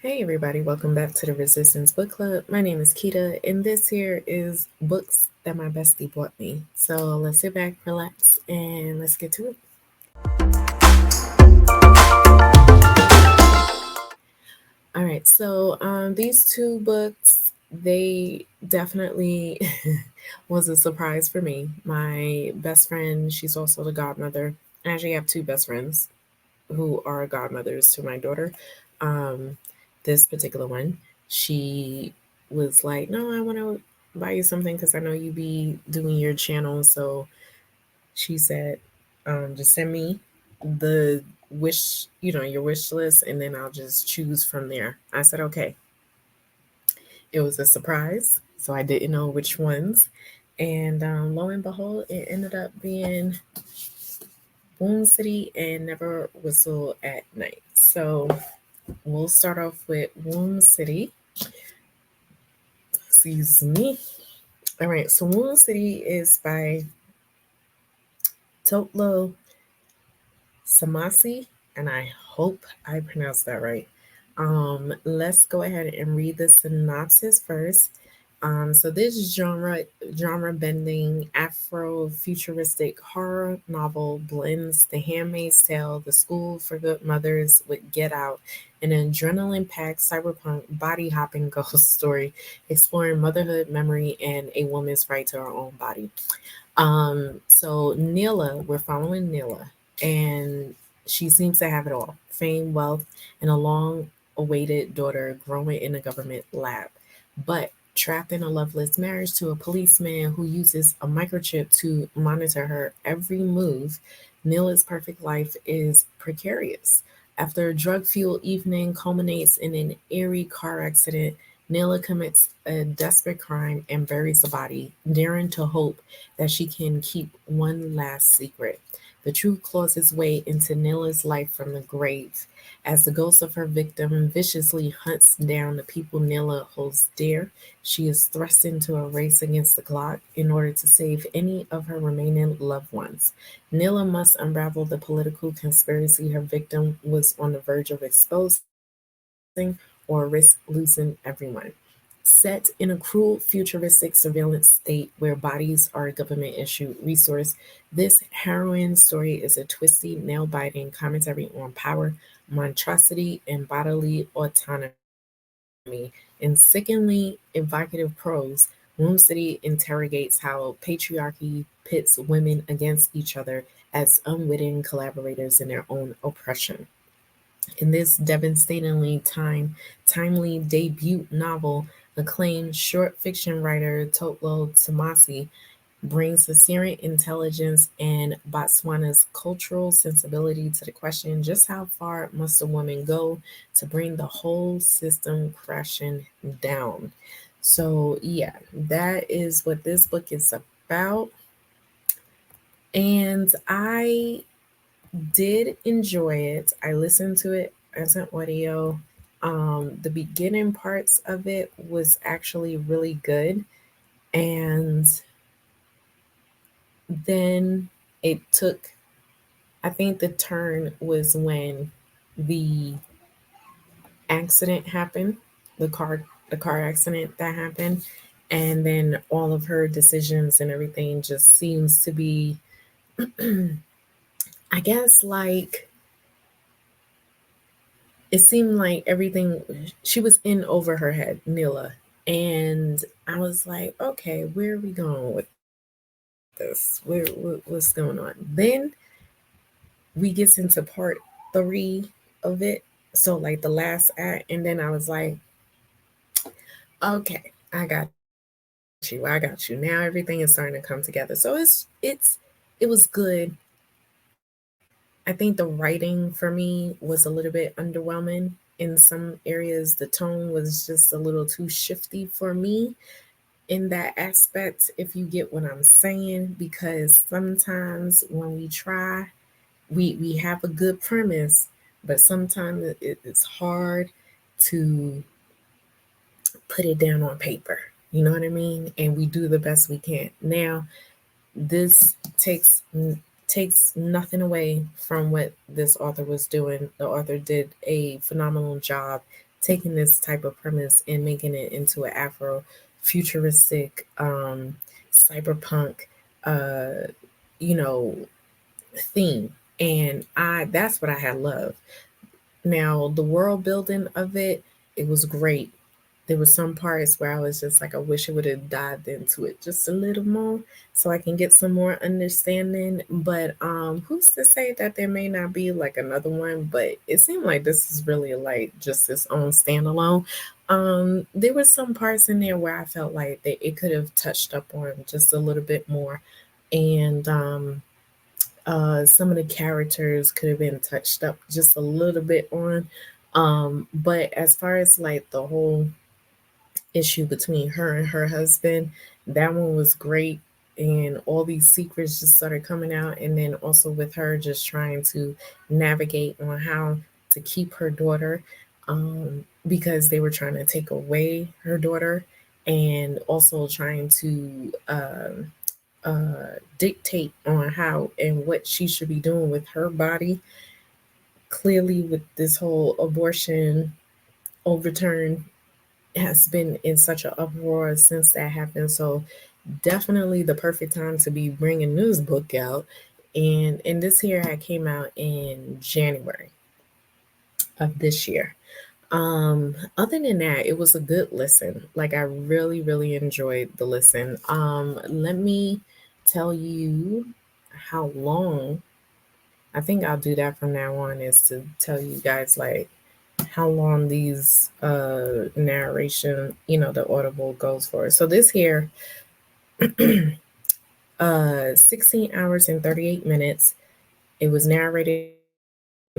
Hey everybody, welcome back to the Resistance Book Club. My name is Keita, and this here is books that my bestie bought me. So let's sit back, relax, and let's get to it. All right, so these two books, they definitely was a surprise for me. My best friend, she's also the godmother. I actually have two best friends who are godmothers to my daughter. Um, this particular one, she was like, "No, I want to buy you something because I know you be doing your channel." So she said, "Just send me the wish, your wish list, and then I'll just choose from there." I said, "Okay." It was a surprise, so I didn't know which ones, and lo and behold, it ended up being Boom City and Never Whistle at Night. So we'll start off with Womb City. Excuse me. All right, so Womb City is by Totlo Samasi, and I hope I pronounced that right. Let's go ahead and read the synopsis first. So this genre bending Afro-futuristic horror novel blends The Handmaid's Tale, The School for Good Mothers with Get Out, an adrenaline-packed cyberpunk body-hopping ghost story exploring motherhood, memory, and a woman's right to her own body. So Neela, we're following Neela, and she seems to have it all: fame, wealth, and a long awaited daughter growing in a government lab. But trapped in a loveless marriage to a policeman who uses a microchip to monitor her every move, Neela's perfect life is precarious. After a drug fueled evening culminates in an eerie car accident, Neela commits a desperate crime and buries the body, daring to hope that she can keep one last secret. The truth claws its way into Neela's life from the grave as the ghost of her victim viciously hunts down the people Neela holds dear. She is thrust into a race against the clock in order to save any of her remaining loved ones. Neela must unravel the political conspiracy her victim was on the verge of exposing or risk losing everyone. Set in a cruel, futuristic surveillance state where bodies are a government issued resource, this harrowing story is a twisty, nail biting commentary on power, monstrosity, and bodily autonomy. In sickeningly evocative prose, Womb City interrogates how patriarchy pits women against each other as unwitting collaborators in their own oppression. In this timely debut novel, acclaimed short fiction writer Totlo Tamasi brings the searing intelligence and Botswana's cultural sensibility to the question: just how far must a woman go to bring the whole system crashing down? So, yeah, that is what this book is about. And I did enjoy it. I listened to it as an audio. The beginning parts of it was actually really good. And then it took, I think the turn was when the accident happened, the car accident that happened. And then all of her decisions and everything just seems to be, I guess, like it seemed like everything she was in over her head, Nila. And I was like, okay, where are we going with this? What's going on? Then we get into part three of it. So like the last act, and then I was like, okay, I got you. Now everything is starting to come together. So it was good. I think the writing for me was a little bit underwhelming. In some areas, the tone was just a little too shifty for me in that aspect, if you get what I'm saying, because sometimes when we try, we have a good premise, but sometimes it's hard to put it down on paper. You know what I mean? And we do the best we can. Now, this takes nothing away from what this author was doing. The author did a phenomenal job taking this type of premise and making it into an Afro futuristic cyberpunk uh you know theme. And I that's what I had loved. Now, the world building of it, it was great. There were some parts where I was just like, I wish I would have dived into it just a little more so I can get some more understanding. But who's to say that there may not be like another one? But it seemed like this is really like just its own standalone. There were some parts in there where I felt like that it could have touched up on just a little bit more. And some of the characters could have been touched up just a little bit on. But as far as like the whole issue between her and her husband, that one was great. And all these secrets just started coming out. And then also with her just trying to navigate on how to keep her daughter, because they were trying to take away her daughter, and also trying to dictate on how and what she should be doing with her body. Clearly, with this whole abortion overturn, has been in such an uproar since that happened. So, definitely the perfect time to be bringing this book out. And this here had came out in January of this year. Other than that, it was a good listen. Like I really, really enjoyed the listen. Let me tell you how long. I think I'll do that from now on, is to tell you guys like how long these narration, the audible goes for. So this here 16 hours and 38 minutes. It was narrated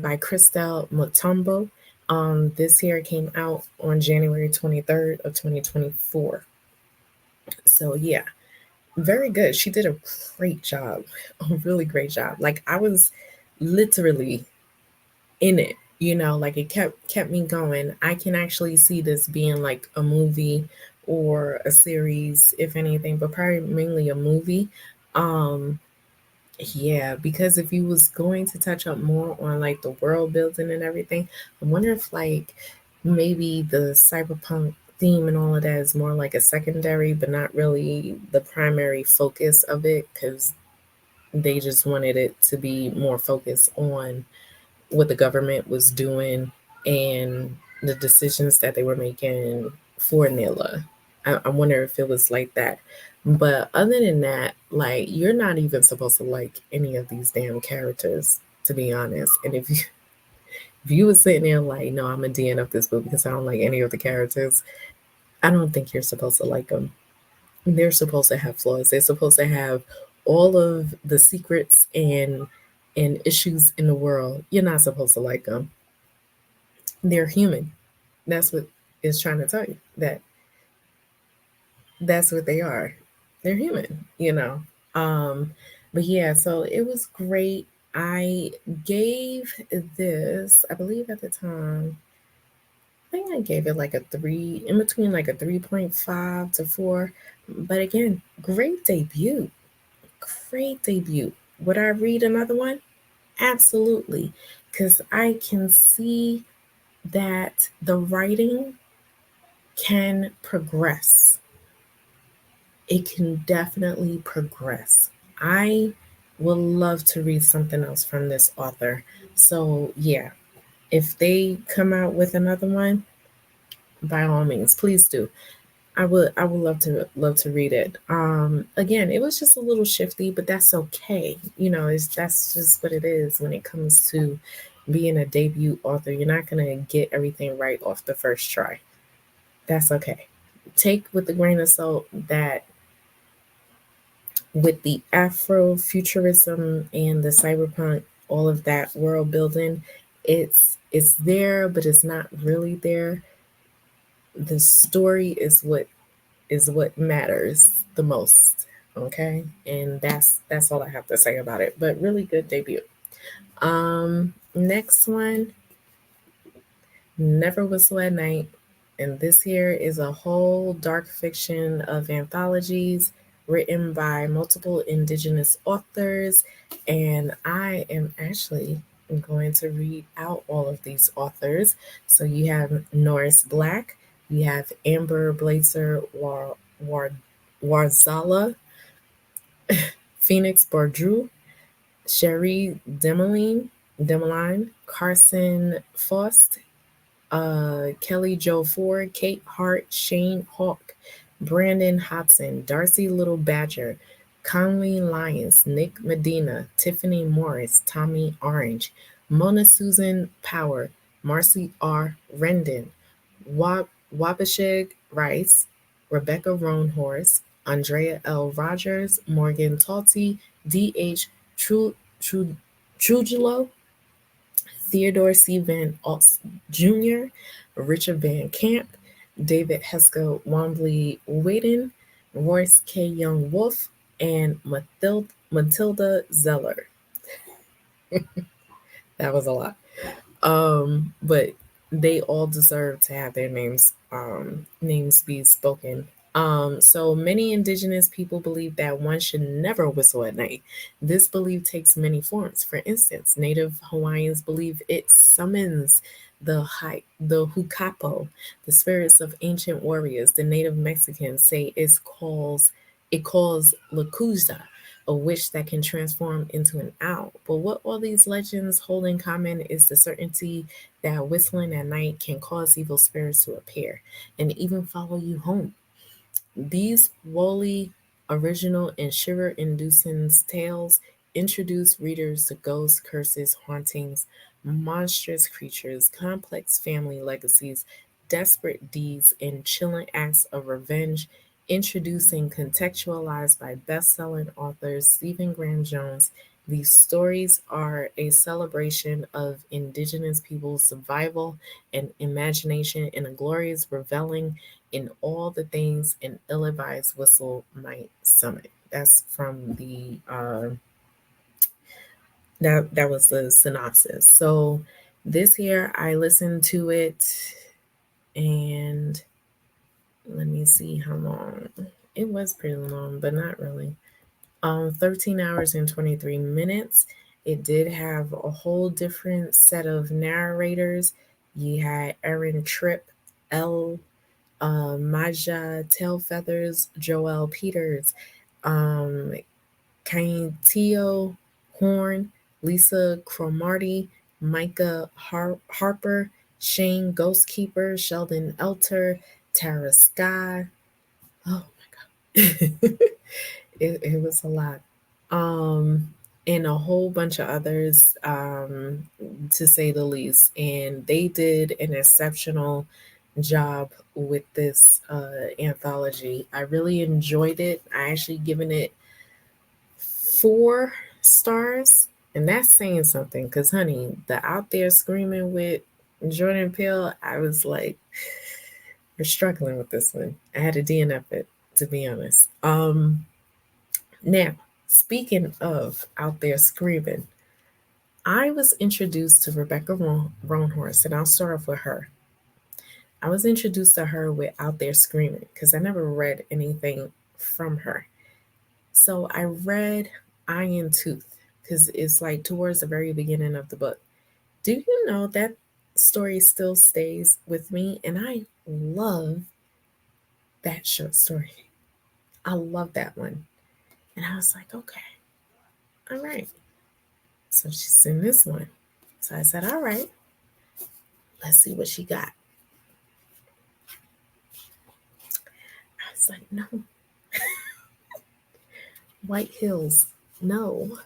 by Christelle Mutombo. This here came out on January 23rd of 2024. So yeah, very good. She did a great job, a really great job. Like I was literally in it, like it kept me going. I can actually see this being like a movie or a series, if anything, but probably mainly a movie. Um, Yeah, because if you was going to touch up more on like the world building and everything, I wonder if like maybe the cyberpunk theme and all of that is more like a secondary, but not really the primary focus of it, because they just wanted it to be more focused on what the government was doing and the decisions that they were making for Nilla. I wonder if it was like that. But other than that, like you're not even supposed to like any of these damn characters, to be honest. And if you were sitting there like, no, I'm a DN of this book because I don't like any of the characters, I don't think you're supposed to like them. They're supposed to have flaws. They're supposed to have all of the secrets and issues in the world. You're not supposed to like them. They're human. That's what it's trying to tell you. That's what they are. They're human. Um, but yeah, so it was great. I gave this, I believe at the time, I think I gave it like a three, in between like a 3.5 to 4. But again, great debut. Great debut. Would I read another one? Absolutely. Because I can see that the writing can progress. It can definitely progress. I would love to read something else from this author. So, yeah, if they come out with another one, by all means, please do. I would love to read it. Again, it was just a little shifty, but that's okay. That's just what it is when it comes to being a debut author. You're not gonna get everything right off the first try. That's okay. Take with a grain of salt that with the Afrofuturism and the cyberpunk, all of that world building, it's there, but it's not really there. The story is what matters the most. Okay, and that's all I have to say about it. But really good debut. Next one, Never Whistle at Night. And this here is a whole dark fiction of anthologies written by multiple indigenous authors. And I am actually I'm going to read out all of these authors. So you have Norris Black, you have Amber Blazer Warzala, Phoenix Bourdreau, Sherry Demeline, Carson Faust, Kelly Jo Ford, Kate Hart, Shane Hawk, Brandon Hobson, Darcy Little Badger, Conley Lyons, Nick Medina, Tiffany Morris, Tommy Orange, Mona Susan Power, Marcy R. Rendon, Wabashig Rice, Rebecca Roanhorse, Andrea L. Rogers, Morgan Talty, D.H. Trujillo, Theodore C. Van Alst Jr., Richard Van Camp, David Heska Wombley Whedon, Royce K. Young Wolf, and Matilda Zeller. That was a lot. But they all deserve to have their names be spoken. So many indigenous people believe that one should never whistle at night. This belief takes many forms. For instance, Native Hawaiians believe it summons the hukapo, the spirits of ancient warriors. The Native Mexicans say it calls lakuza, a witch that can transform into an owl. But what all these legends hold in common is the certainty that whistling at night can cause evil spirits to appear and even follow you home. These woolly, original, and shiver inducing tales introduce readers to ghosts, curses, hauntings, monstrous creatures, complex family legacies, desperate deeds, and chilling acts of revenge, introducing contextualized by best-selling authors Stephen Graham Jones. These stories are a celebration of indigenous people's survival and imagination in a glorious reveling in all the things an ill-advised whistle might summon. That's from that was the synopsis. So this here I listened to it, and let me see how long. It was pretty long, but not really. 13 hours and 23 minutes. It did have a whole different set of narrators. You had Erin Tripp, L. Maja Tailfeathers, Joel Peters, um, Kaintio Horn, Lisa Cromartie, Micah Harper, Shane Ghostkeeper, Sheldon Elter, Tara Sky. Oh my God. It was a lot. Um, and a whole bunch of others, to say the least. And they did an exceptional job with this anthology. I really enjoyed it. I actually given it 4 stars, and that's saying something. Cause honey, the Out There Screaming with Jordan Peele, I was like, we're struggling with this one. I had to DNF it, to be honest. Now, speaking of Out There Screaming, I was introduced to Rebecca Roanhorse, and I'll start off with her. I was introduced to her with Out There Screaming because I never read anything from her. So I read Iron Tooth because it's like towards the very beginning of the book. Do you know that story still stays with me? And I love that short story. I love that one. And I was like, okay, all right. So she's in this one. So I said, all right, let's see what she got. I was like, no, White Hills, no.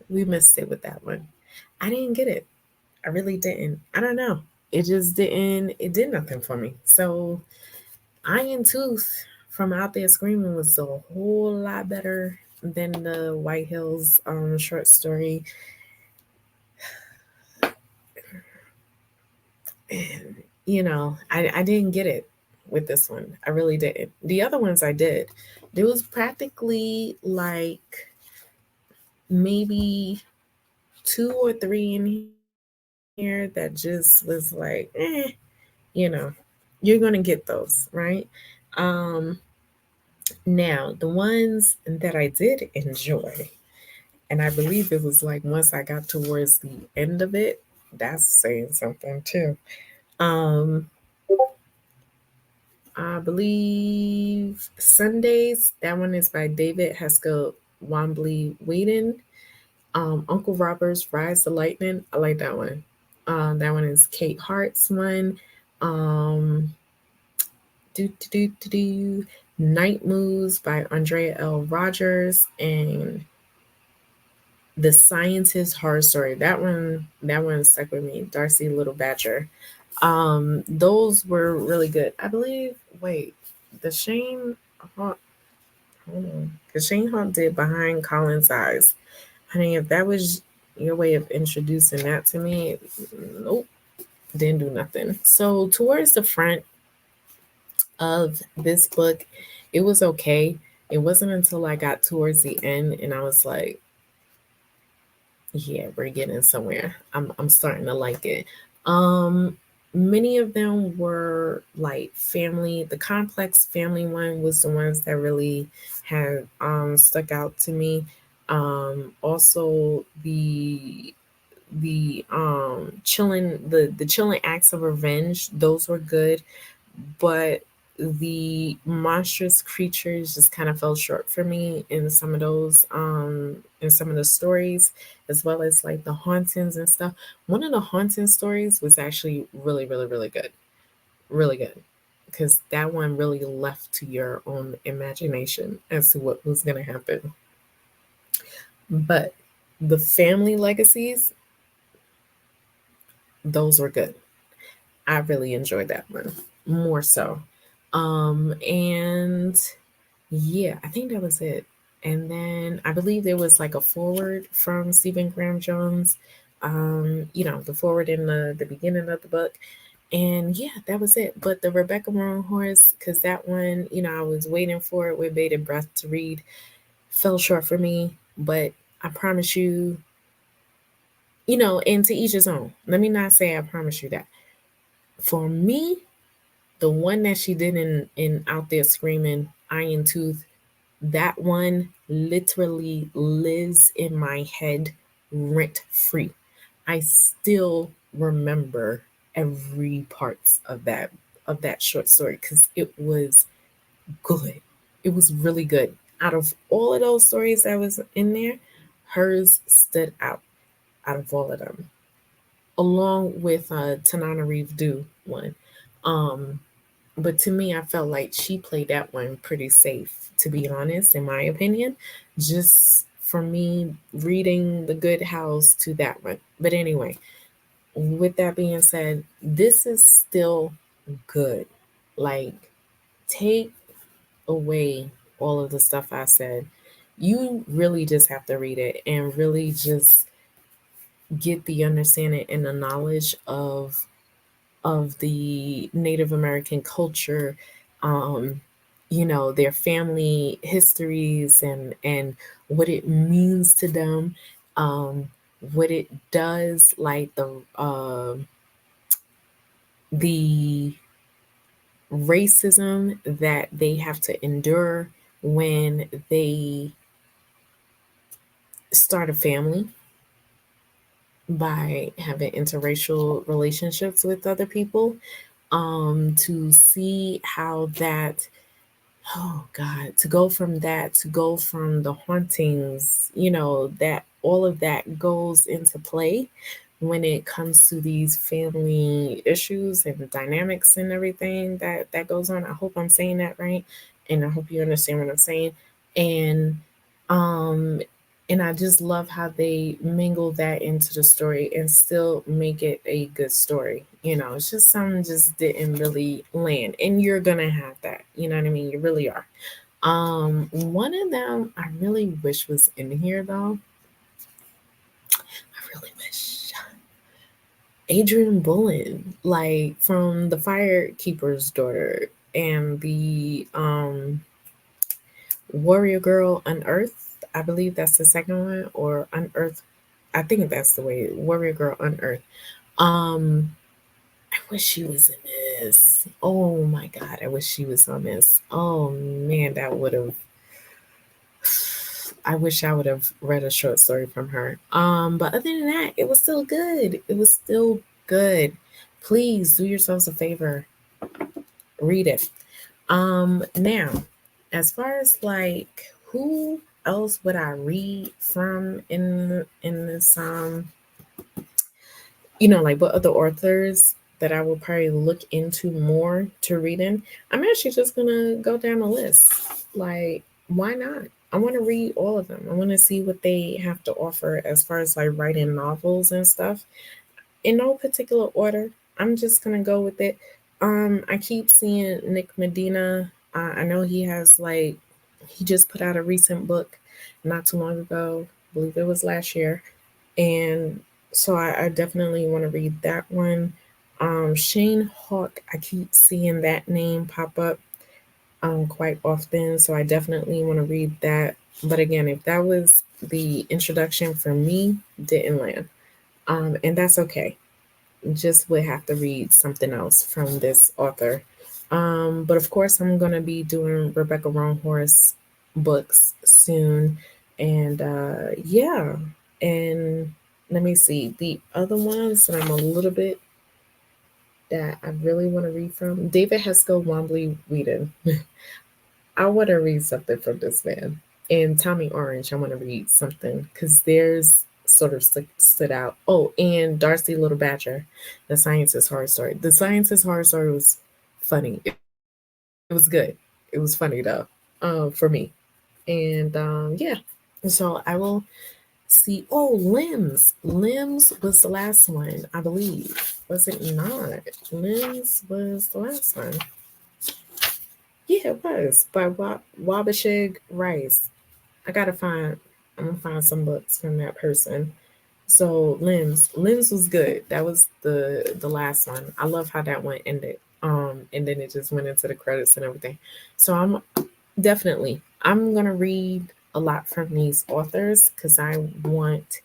We missed it with that one. I didn't get it. I really didn't. I don't know. It just didn't, it did nothing for me. So Iron Tooth from Out There Screaming was a whole lot better than the White Hills short story. And, I didn't get it with this one. I really didn't. The other ones I did. There was practically like maybe 2 or 3 in here that just was like, you know, you're gonna get those, right? Um, Now the ones that I did enjoy, And I believe it was like once I got towards the end of it, that's saying something too. Um, I believe Sundays, that one is by David Haskell Wambley Whedon. Uncle Robert's Rise to Lightning, I like that one. That one is Kate Hart's one. Um, do do do do do. Night Moves by Andrea L. Rogers and The Scientist Horror Story. That one stuck with me. Darcy Little Badger. Those were really good. I believe. Wait, the Shane Hawk. Hold on, because Shane Hawk did Behind Colin's Eyes. Honey, if that was your way of introducing that to me, nope, didn't do nothing. So towards the front of this book, it was okay. It wasn't until I got towards the end and I was like, yeah, we're getting somewhere. I'm starting to like it. Um Many of them were like family. The complex family one was the ones that really had stuck out to me. Also the chilling acts of revenge, those were good, but the monstrous creatures just kind of fell short for me in some of those in some of the stories, as well as like the hauntings and stuff. One of the haunting stories was actually really really really good, really good, because that one really left to your own imagination as to what was going to happen. But the family legacies, those were good. I really enjoyed that one more so. And yeah, I think that was it. And then I believe there was like a forward from Stephen Graham Jones, the forward in the beginning of the book. And yeah, that was it. But the Rebecca Moron Horse, because that one, I was waiting for it with bated breath to read, fell short for me. But I promise you, and to each his own. Let me not say I promise you that. For me, the one that she did in Out There Screaming, Iron Tooth, that one literally lives in my head rent free. I still remember every parts of that short story because it was good. It was really good. Out of all of those stories that was in there, hers stood out of all of them, along with Tanana Reeve Do one. Um, but to me, I felt like she played that one pretty safe, to be honest, in my opinion. Just for me, reading The Good House to that one. But anyway, with that being said, this is still good. Like, take away all of the stuff I said. You really just have to read it and really just get the understanding and the knowledge of the Native American culture, their family histories and what it means to them, what it does, like the racism that they have to endure when they start a family by having interracial relationships with other people, to see how that, oh God, to go from that, to go from the hauntings, that all of that goes into play when it comes to these family issues and the dynamics and everything that goes on. I hope I'm saying that right, and I hope you understand what I'm saying. And um and I just love how they mingle that into the story and still make it a good story. It's just something just didn't really land. And you're gonna have that. You know what I mean? You really are. One of them I really wish was in here though. I really wish. Adrian Bullen, like from The Firekeeper's Daughter and the Warrior Girl Unearthed. I believe that's the second one, or Unearthed. I think that's the way. Warrior Girl Unearthed. Um, I wish she was in this. Oh my God, I wish she was on this. Oh man, that would have. I wish I would have read a short story from her. But other than that, it was still good. It was still good. Please do yourselves a favor, read it. Now, as far as like who else would I read from in this like what other authors that I will probably look into more to read in. I'm actually just gonna go down the list. Like, why not? I want to read all of them. I want to see what they have to offer as far as like writing novels and stuff. In no particular order. I'm just gonna go with it. I keep seeing Nick Medina. I know he has like he just put out a recent book not too long ago. I believe it was last year, and so I definitely want to read that one. Shane Hawk, I keep seeing that name pop up quite often, so I definitely want to read that. But again, if that was the introduction for me, didn't land, and that's okay. Just would have to read something else from this author. But of course, I'm gonna be doing Rebecca Longhorst books soon, and yeah, and let me see the other ones that I'm a little bit that I really want to read from David Heskell Wombley Whedon. I want to read something from this man. And Tommy Orange, I want to read something because theirs sort of stood out. Oh, and Darcy Little Badger, The Scientist Horror Story. The Scientist Horror Story was funny. It was good. It was funny though, for me. And yeah, so I will see. Oh, Limbs was the last one, I believe. Was it not? Limbs was the last one. Yeah, it was by Wabashig Rice. I gotta find. I'm gonna find some books from that person. So Limbs was good. That was the last one. I love how that one ended. And then it just went into the credits and everything. So I'm gonna read a lot from these authors because I want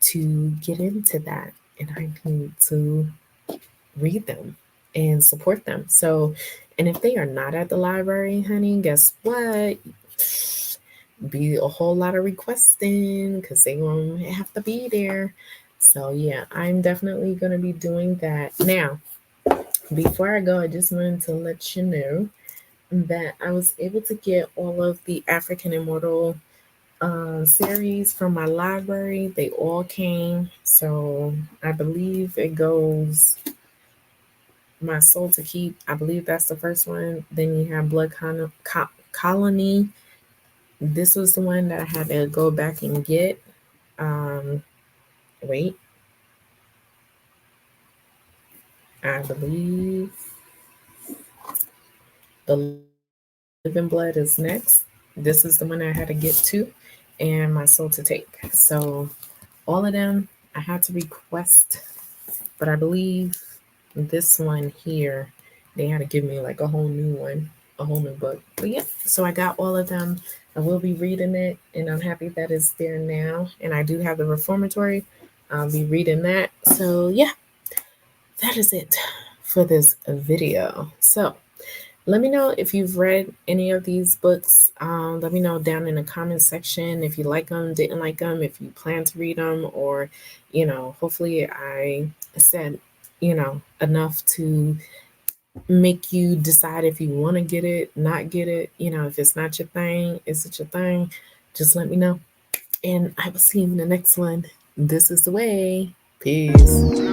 to get into that, and I need to read them and support them. So, and if they are not at the library, honey, guess what? Be a whole lot of requesting because they won't have to be there. So, yeah, I'm definitely going to be doing that. Now, before I go, I just wanted to let you know that I was able to get all of the African Immortal series from my library. They all came. So, I believe it goes My Soul to Keep. I believe that's the first one. Then you have Colony. This was the one that I had to go back and get. Um, wait, I believe The Living Blood is next. This is the one I had to get to, and My Soul to Take. So all of them I had to request, but I believe this one here, they had to give me like a whole new one, a whole new book. But yeah, so I got all of them. I will be reading it, and I'm happy that it's there now. And I do have the reformatory. I'll be reading that. So yeah, that is it for this video. So let me know if you've read any of these books. Let me know down in the comment section if you like them, didn't like them, if you plan to read them, or, hopefully I said, enough to make you decide if you want to get it, not get it. If it's not your thing, is it your thing? Just let me know. And I will see you in the next one. This is the way. Peace.